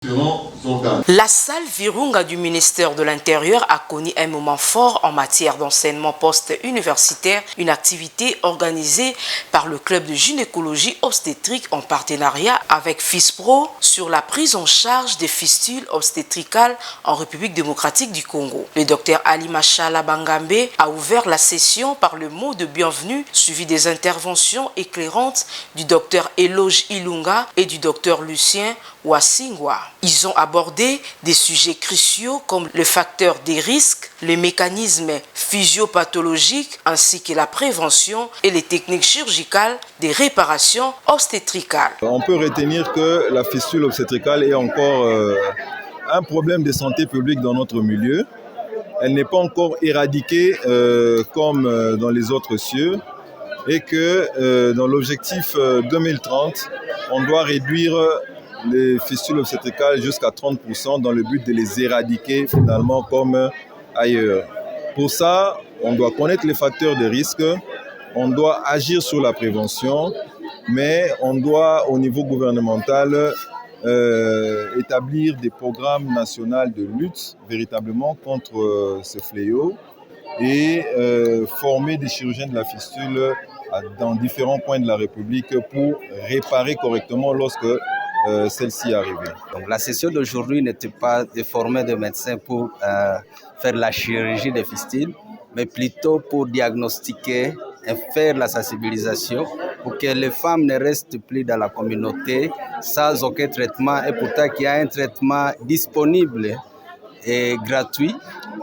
La salle Virunga du ministère de l'Intérieur a connu un moment fort en matière d'enseignement post-universitaire, une activité organisée par le club de gynécologie obstétrique en partenariat avec FISPRO sur la prise en charge des fistules obstétricales en République démocratique du Congo. Le docteur Ali Machala Bangambe a ouvert la session par le mot de bienvenue suivi des interventions éclairantes du docteur Eloge Ilunga et du docteur Lucien Wasingwa. Ils ont abordé des sujets cruciaux comme le facteur des risques, les mécanismes physiopathologiques ainsi que la prévention et les techniques chirurgicales des réparations obstétricales. On peut retenir que la fistule obstétricale est encore un problème de santé publique dans notre milieu. Elle n'est pas encore éradiquée comme dans les autres cieux et que dans l'objectif 2030, on doit réduire les fistules obstétricales jusqu'à 30% dans le but de les éradiquer finalement comme ailleurs. Pour ça, on doit connaître les facteurs de risque, on doit agir sur la prévention, mais on doit au niveau gouvernemental établir des programmes nationaux de lutte véritablement contre ce fléau et former des chirurgiens de la fistule dans différents points de la République pour réparer correctement lorsque celle-ci est arrivée. Donc, la session d'aujourd'hui n'était pas de former des médecins pour faire la chirurgie des fistules, mais plutôt pour diagnostiquer et faire la sensibilisation pour que les femmes ne restent plus dans la communauté sans aucun traitement et pourtant qu'il y a un traitement disponible et gratuit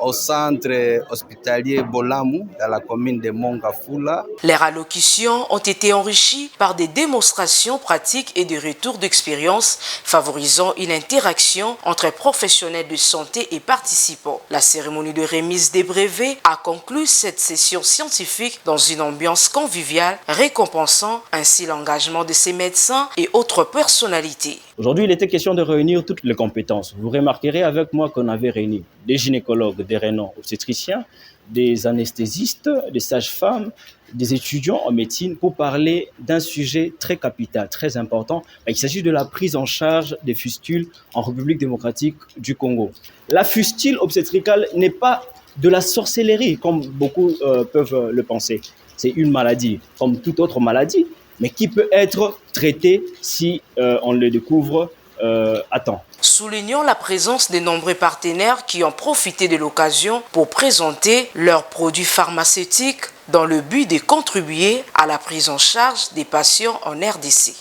au centre hospitalier Bolamu dans la commune de Mongafula. Les allocutions ont été enrichies par des démonstrations pratiques et des retours d'expérience favorisant une interaction entre professionnels de santé et participants. La cérémonie de remise des brevets a conclu cette session scientifique dans une ambiance conviviale, récompensant ainsi l'engagement de ces médecins et autres personnalités. Aujourd'hui, il était question de réunir toutes les compétences. Vous remarquerez avec moi qu'on avait réuni des gynécologues, des rénaux obstétriciens, des anesthésistes, des sages-femmes, des étudiants en médecine pour parler d'un sujet très capital, très important. Il s'agit de la prise en charge des fistules en République démocratique du Congo. La fistule obstétricale n'est pas de la sorcellerie, comme beaucoup peuvent le penser. C'est une maladie, comme toute autre maladie, mais qui peut être traité si on le découvre à temps. Soulignons la présence de nombreux partenaires qui ont profité de l'occasion pour présenter leurs produits pharmaceutiques dans le but de contribuer à la prise en charge des patients en RDC.